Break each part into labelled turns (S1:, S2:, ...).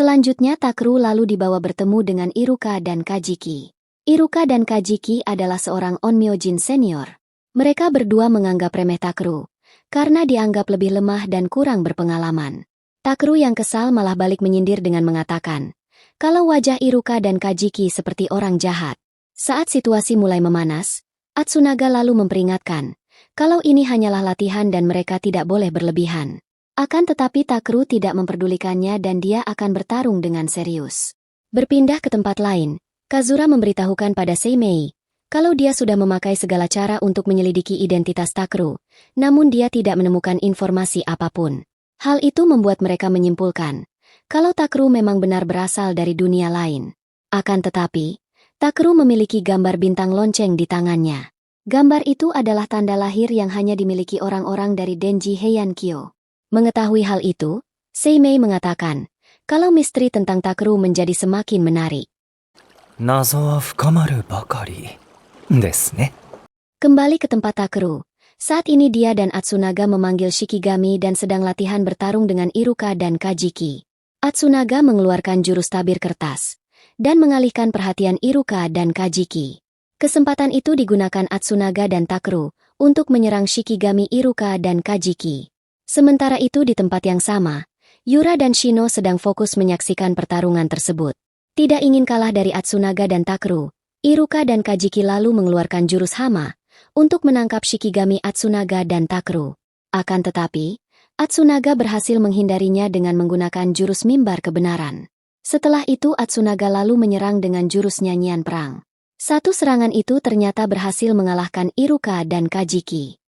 S1: Selanjutnya Takru lalu dibawa bertemu dengan Iruka dan Kajiki. Iruka dan Kajiki adalah seorang onmyojin senior. Mereka berdua menganggap remeh Takru, karena dianggap lebih lemah dan kurang berpengalaman. Takru yang kesal malah balik menyindir dengan mengatakan, kalau wajah Iruka dan Kajiki seperti orang jahat. Saat situasi mulai memanas, Atsunaga lalu memperingatkan, kalau ini hanyalah latihan dan mereka tidak boleh berlebihan. Akan tetapi Takru tidak memperdulikannya dan dia akan bertarung dengan serius. Berpindah ke tempat lain, Kazura memberitahukan pada Seimei, kalau dia sudah memakai segala cara untuk menyelidiki identitas Takru, namun dia tidak menemukan informasi apapun. Hal itu membuat mereka menyimpulkan, kalau Takru memang benar berasal dari dunia lain. Akan tetapi, Takru memiliki gambar bintang lonceng di tangannya. Gambar itu adalah tanda lahir yang hanya dimiliki orang-orang dari Denji Heian-kyo. Mengetahui hal itu, Seimei mengatakan, kalau misteri tentang Takru menjadi semakin menarik.
S2: Nazo wa fukamaru bakari desu ne.
S1: Kembali ke tempat Takru. Saat ini dia dan Atsunaga memanggil Shikigami dan sedang latihan bertarung dengan Iruka dan Kajiki. Atsunaga mengeluarkan jurus tabir kertas dan mengalihkan perhatian Iruka dan Kajiki. Kesempatan itu digunakan Atsunaga dan Takru untuk menyerang Shikigami Iruka dan Kajiki. Sementara itu di tempat yang sama, Yura dan Shino sedang fokus menyaksikan pertarungan tersebut. Tidak ingin kalah dari Atsunaga dan Takru, Iruka dan Kajiki lalu mengeluarkan jurus hama untuk menangkap Shikigami Atsunaga dan Takru. Akan tetapi, Atsunaga berhasil menghindarinya dengan menggunakan jurus mimbar kebenaran. Setelah itu Atsunaga lalu menyerang dengan jurus nyanyian perang. Satu serangan itu ternyata berhasil mengalahkan Iruka dan Kajiki.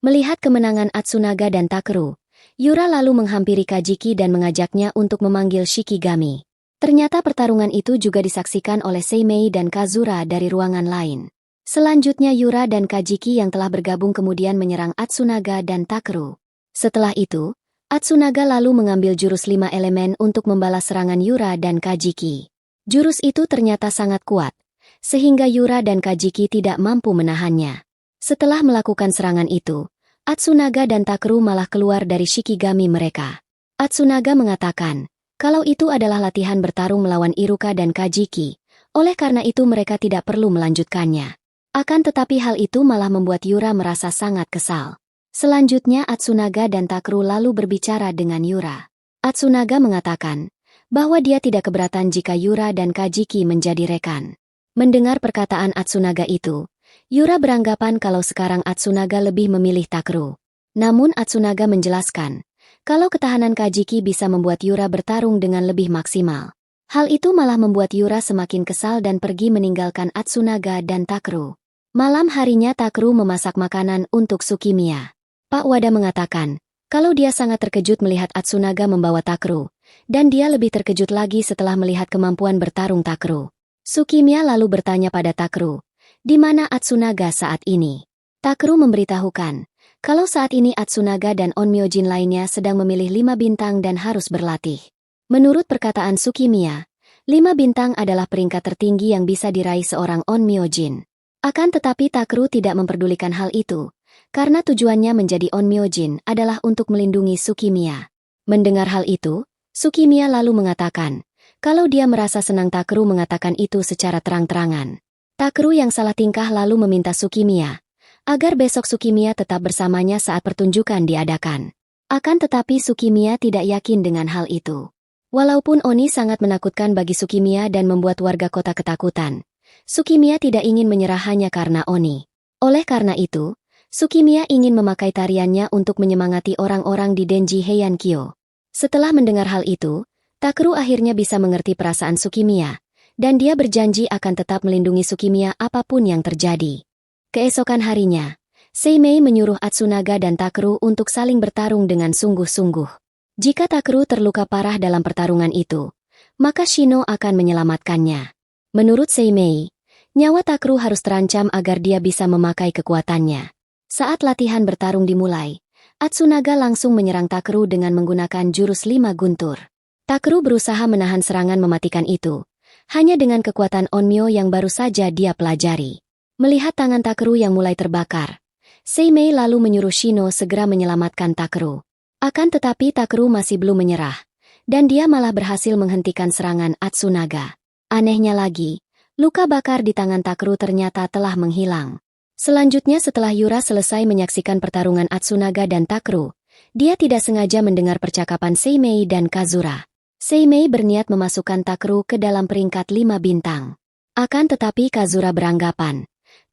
S1: Melihat kemenangan Atsunaga dan Takru, Yura lalu menghampiri Kajiki dan mengajaknya untuk memanggil Shikigami. Ternyata pertarungan itu juga disaksikan oleh Seimei dan Kazura dari ruangan lain. Selanjutnya Yura dan Kajiki yang telah bergabung kemudian menyerang Atsunaga dan Takru. Setelah itu, Atsunaga lalu mengambil jurus 5 elemen untuk membalas serangan Yura dan Kajiki. Jurus itu ternyata sangat kuat, sehingga Yura dan Kajiki tidak mampu menahannya. Setelah melakukan serangan itu, Atsunaga dan Takru malah keluar dari Shikigami mereka. Atsunaga mengatakan, kalau itu adalah latihan bertarung melawan Iruka dan Kajiki, oleh karena itu mereka tidak perlu melanjutkannya. Akan tetapi hal itu malah membuat Yura merasa sangat kesal. Selanjutnya Atsunaga dan Takru lalu berbicara dengan Yura. Atsunaga mengatakan bahwa dia tidak keberatan jika Yura dan Kajiki menjadi rekan. Mendengar perkataan Atsunaga itu, Yura beranggapan kalau sekarang Atsunaga lebih memilih Takru. Namun Atsunaga menjelaskan, kalau ketahanan Kajiki bisa membuat Yura bertarung dengan lebih maksimal. Hal itu malah membuat Yura semakin kesal dan pergi meninggalkan Atsunaga dan Takru. Malam harinya Takru memasak makanan untuk Tsukimiya. Pak Wada mengatakan, kalau dia sangat terkejut melihat Atsunaga membawa Takru, dan dia lebih terkejut lagi setelah melihat kemampuan bertarung Takru. Tsukimiya lalu bertanya pada Takru, di mana Atsunaga saat ini? Takru memberitahukan, kalau saat ini Atsunaga dan onmyojin lainnya sedang memilih 5 bintang dan harus berlatih. Menurut perkataan Tsukimiya, 5 bintang adalah peringkat tertinggi yang bisa diraih seorang onmyojin. Akan tetapi Takru tidak memperdulikan hal itu, karena tujuannya menjadi onmyojin adalah untuk melindungi Tsukimiya. Mendengar hal itu, Tsukimiya lalu mengatakan, kalau dia merasa senang Takru mengatakan itu secara terang-terangan. Takru yang salah tingkah lalu meminta Tsukimiya agar besok Tsukimiya tetap bersamanya saat pertunjukan diadakan. Akan tetapi Tsukimiya tidak yakin dengan hal itu. Walaupun Oni sangat menakutkan bagi Tsukimiya dan membuat warga kota ketakutan, Tsukimiya tidak ingin menyerah hanya karena Oni. Oleh karena itu, Tsukimiya ingin memakai tariannya untuk menyemangati orang-orang di Denji Heian-kyo. Setelah mendengar hal itu, Takru akhirnya bisa mengerti perasaan Tsukimiya, dan dia berjanji akan tetap melindungi Tsukimiya apapun yang terjadi. Keesokan harinya, Seimei menyuruh Atsunaga dan Takru untuk saling bertarung dengan sungguh-sungguh. Jika Takru terluka parah dalam pertarungan itu, maka Shino akan menyelamatkannya. Menurut Seimei, nyawa Takru harus terancam agar dia bisa memakai kekuatannya. Saat latihan bertarung dimulai, Atsunaga langsung menyerang Takru dengan menggunakan jurus 5 guntur. Takru berusaha menahan serangan mematikan itu, hanya dengan kekuatan Onmyo yang baru saja dia pelajari. Melihat tangan Takeru yang mulai terbakar, Seimei lalu menyuruh Shino segera menyelamatkan Takeru. Akan tetapi Takeru masih belum menyerah, dan dia malah berhasil menghentikan serangan Atsunaga. Anehnya lagi, luka bakar di tangan Takeru ternyata telah menghilang. Selanjutnya setelah Yura selesai menyaksikan pertarungan Atsunaga dan Takeru, dia tidak sengaja mendengar percakapan Seimei dan Kazura. Seimei berniat memasukkan Takeru ke dalam peringkat 5 bintang. Akan tetapi Kazura beranggapan,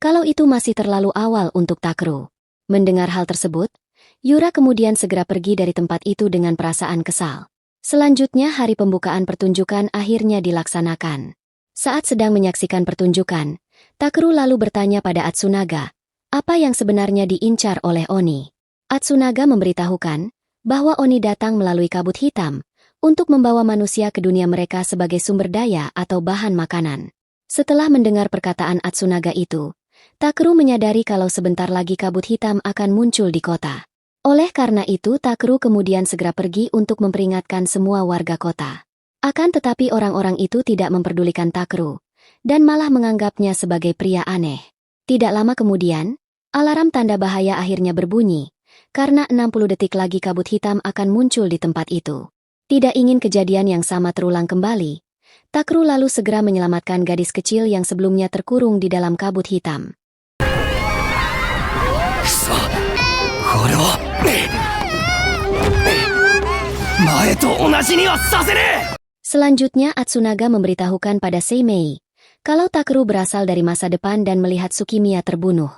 S1: kalau itu masih terlalu awal untuk Takeru. Mendengar hal tersebut, Yura kemudian segera pergi dari tempat itu dengan perasaan kesal. Selanjutnya hari pembukaan pertunjukan akhirnya dilaksanakan. Saat sedang menyaksikan pertunjukan, Takeru lalu bertanya pada Atsunaga, apa yang sebenarnya diincar oleh Oni. Atsunaga memberitahukan bahwa Oni datang melalui kabut hitam untuk membawa manusia ke dunia mereka sebagai sumber daya atau bahan makanan. Setelah mendengar perkataan Atsunaga itu, Takeru menyadari kalau sebentar lagi kabut hitam akan muncul di kota. Oleh karena itu Takeru kemudian segera pergi untuk memperingatkan semua warga kota. Akan tetapi orang-orang itu tidak memperdulikan Takeru, dan malah menganggapnya sebagai pria aneh. Tidak lama kemudian, alarm tanda bahaya akhirnya berbunyi, karena 60 detik lagi kabut hitam akan muncul di tempat itu. Tidak ingin kejadian yang sama terulang kembali, Takeru lalu segera menyelamatkan gadis kecil yang sebelumnya terkurung di dalam kabut hitam. Selanjutnya Atsunaga memberitahukan pada Seimei kalau Takeru berasal dari masa depan dan melihat Tsukimiya terbunuh.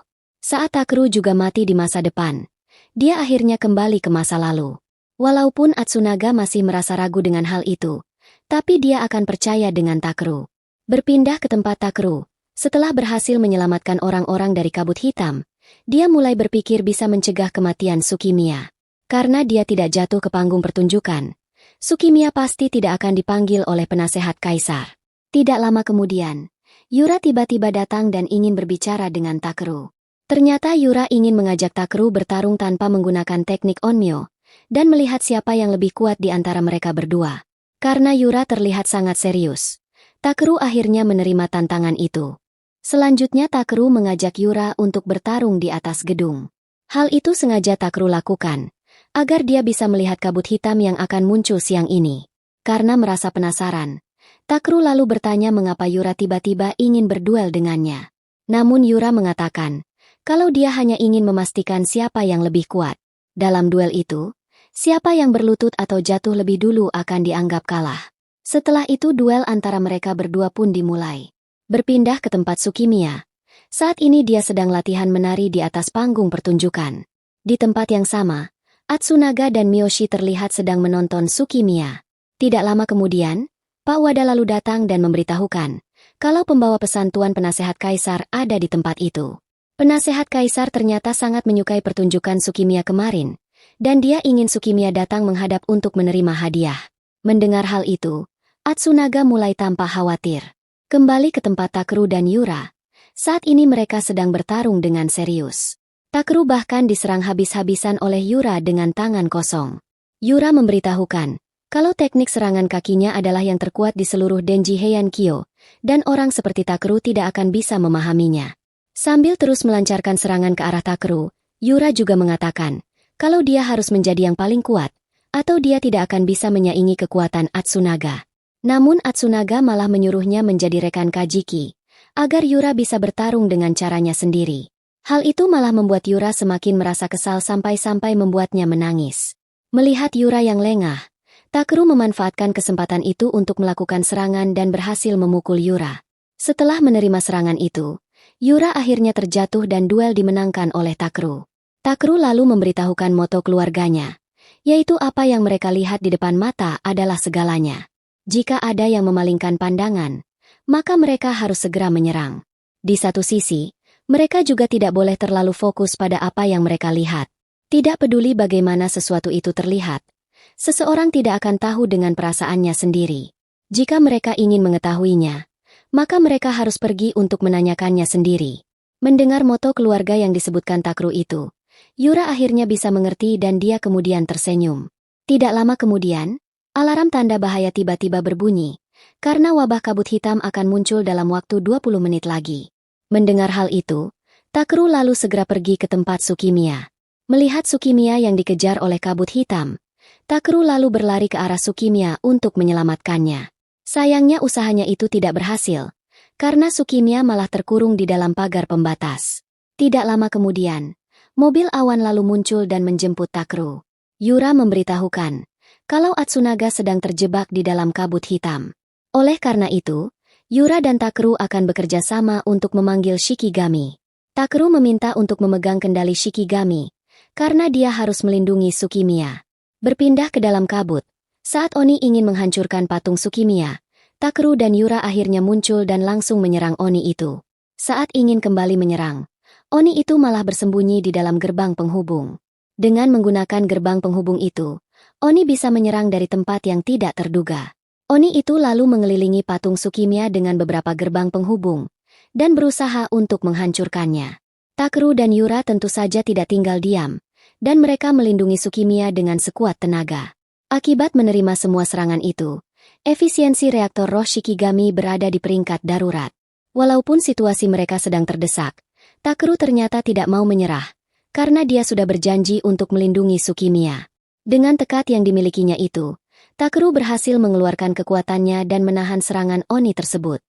S1: Saat Takeru juga mati di masa depan, dia akhirnya kembali ke masa lalu. Walaupun Atsunaga masih merasa ragu dengan hal itu, tapi dia akan percaya dengan Takeru. Berpindah ke tempat Takeru, setelah berhasil menyelamatkan orang-orang dari kabut hitam, dia mulai berpikir bisa mencegah kematian Tsukimiya. Karena dia tidak jatuh ke panggung pertunjukan, Tsukimiya pasti tidak akan dipanggil oleh penasehat kaisar. Tidak lama kemudian, Yura tiba-tiba datang dan ingin berbicara dengan Takeru. Ternyata Yura ingin mengajak Takeru bertarung tanpa menggunakan teknik Onmyo, dan melihat siapa yang lebih kuat di antara mereka berdua. Karena Yura terlihat sangat serius, Takeru akhirnya menerima tantangan itu. Selanjutnya Takeru mengajak Yura untuk bertarung di atas gedung. Hal itu sengaja Takeru lakukan, agar dia bisa melihat kabut hitam yang akan muncul siang ini. Karena merasa penasaran, Takeru lalu bertanya mengapa Yura tiba-tiba ingin berduel dengannya. Namun Yura mengatakan, kalau dia hanya ingin memastikan siapa yang lebih kuat. Dalam duel itu, siapa yang berlutut atau jatuh lebih dulu akan dianggap kalah. Setelah itu duel antara mereka berdua pun dimulai. Berpindah ke tempat Tsukimiya. Saat ini dia sedang latihan menari di atas panggung pertunjukan. Di tempat yang sama, Atsunaga dan Miyoshi terlihat sedang menonton Tsukimiya. Tidak lama kemudian, Pak Wada lalu datang dan memberitahukan kalau pembawa pesan Tuan Penasehat Kaisar ada di tempat itu. Penasehat Kaisar ternyata sangat menyukai pertunjukan Tsukimiya kemarin, dan dia ingin Tsukimiya datang menghadap untuk menerima hadiah. Mendengar hal itu, Atsunaga mulai tampak khawatir. Kembali ke tempat Takeru dan Yura. Saat ini mereka sedang bertarung dengan serius. Takeru bahkan diserang habis-habisan oleh Yura dengan tangan kosong. Yura memberitahukan kalau teknik serangan kakinya adalah yang terkuat di seluruh Denji Heian Kyo, dan orang seperti Takeru tidak akan bisa memahaminya. Sambil terus melancarkan serangan ke arah Takeru, Yura juga mengatakan kalau dia harus menjadi yang paling kuat, atau dia tidak akan bisa menyaingi kekuatan Atsunaga. Namun Atsunaga malah menyuruhnya menjadi rekan Kajiki, agar Yura bisa bertarung dengan caranya sendiri. Hal itu malah membuat Yura semakin merasa kesal sampai-sampai membuatnya menangis. Melihat Yura yang lengah, Takeru memanfaatkan kesempatan itu untuk melakukan serangan dan berhasil memukul Yura. Setelah menerima serangan itu, Yura akhirnya terjatuh dan duel dimenangkan oleh Takeru. Takeru lalu memberitahukan moto keluarganya, yaitu apa yang mereka lihat di depan mata adalah segalanya. Jika ada yang memalingkan pandangan, maka mereka harus segera menyerang. Di satu sisi, mereka juga tidak boleh terlalu fokus pada apa yang mereka lihat. Tidak peduli bagaimana sesuatu itu terlihat, seseorang tidak akan tahu dengan perasaannya sendiri. Jika mereka ingin mengetahuinya, maka mereka harus pergi untuk menanyakannya sendiri. Mendengar moto keluarga yang disebutkan Takeru itu, Yura akhirnya bisa mengerti dan dia kemudian tersenyum. Tidak lama kemudian, alarm tanda bahaya tiba-tiba berbunyi, karena wabah kabut hitam akan muncul dalam waktu 20 menit lagi. Mendengar hal itu, Takeru lalu segera pergi ke tempat Tsukimiya. Melihat Tsukimiya yang dikejar oleh kabut hitam, Takeru lalu berlari ke arah Tsukimiya untuk menyelamatkannya. Sayangnya usahanya itu tidak berhasil, karena Tsukimiya malah terkurung di dalam pagar pembatas. Tidak lama kemudian, mobil awan lalu muncul dan menjemput Takeru. Yura memberitahukan kalau Atsunaga sedang terjebak di dalam kabut hitam. Oleh karena itu, Yura dan Takeru akan bekerja sama untuk memanggil Shikigami. Takeru meminta untuk memegang kendali Shikigami, karena dia harus melindungi Tsukimiya. Berpindah ke dalam kabut, saat Oni ingin menghancurkan patung Tsukimiya, Takeru dan Yura akhirnya muncul dan langsung menyerang Oni itu. Saat ingin kembali menyerang, Oni itu malah bersembunyi di dalam gerbang penghubung. Dengan menggunakan gerbang penghubung itu, Oni bisa menyerang dari tempat yang tidak terduga. Oni itu lalu mengelilingi patung Tsukimiya dengan beberapa gerbang penghubung, dan berusaha untuk menghancurkannya. Takeru dan Yura tentu saja tidak tinggal diam, dan mereka melindungi Tsukimiya dengan sekuat tenaga. Akibat menerima semua serangan itu, efisiensi reaktor roh Shikigami berada di peringkat darurat. Walaupun situasi mereka sedang terdesak, Takeru ternyata tidak mau menyerah, karena dia sudah berjanji untuk melindungi Tsukimiya. Dengan tekad yang dimilikinya itu, Takeru berhasil mengeluarkan kekuatannya dan menahan serangan Oni tersebut.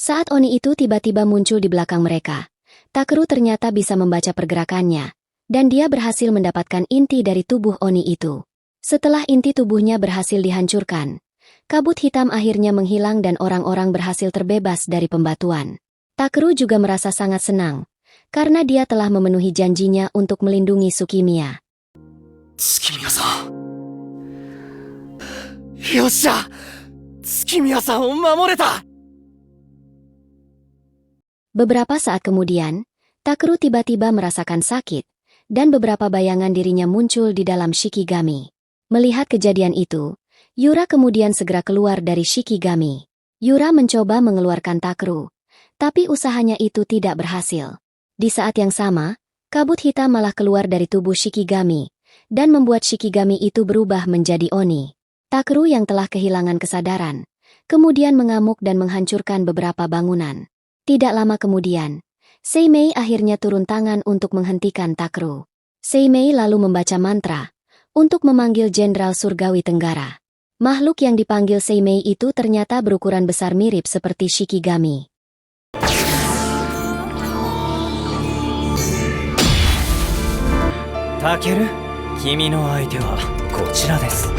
S1: Saat Oni itu tiba-tiba muncul di belakang mereka, Takeru ternyata bisa membaca pergerakannya, dan dia berhasil mendapatkan inti dari tubuh Oni itu. Setelah inti tubuhnya berhasil dihancurkan, kabut hitam akhirnya menghilang dan orang-orang berhasil terbebas dari pembatuan. Takeru juga merasa sangat senang, karena dia telah memenuhi janjinya untuk melindungi Tsukimiya.
S2: Tsukimiya-san. Yossha! Tsukimiya-san o mamoreta!
S1: Beberapa saat kemudian, Takeru tiba-tiba merasakan sakit, dan beberapa bayangan dirinya muncul di dalam Shikigami. Melihat kejadian itu, Yura kemudian segera keluar dari Shikigami. Yura mencoba mengeluarkan Takeru, tapi usahanya itu tidak berhasil. Di saat yang sama, kabut hitam malah keluar dari tubuh Shikigami, dan membuat Shikigami itu berubah menjadi Oni. Takeru yang telah kehilangan kesadaran, kemudian mengamuk dan menghancurkan beberapa bangunan. Tidak lama kemudian, Seimei akhirnya turun tangan untuk menghentikan Takeru. Seimei lalu membaca mantra untuk memanggil Jenderal Surgawi Tenggara. Makhluk yang dipanggil Seimei itu ternyata berukuran besar mirip seperti Shikigami.
S2: Takeru, kimi no aite wa kochira desu.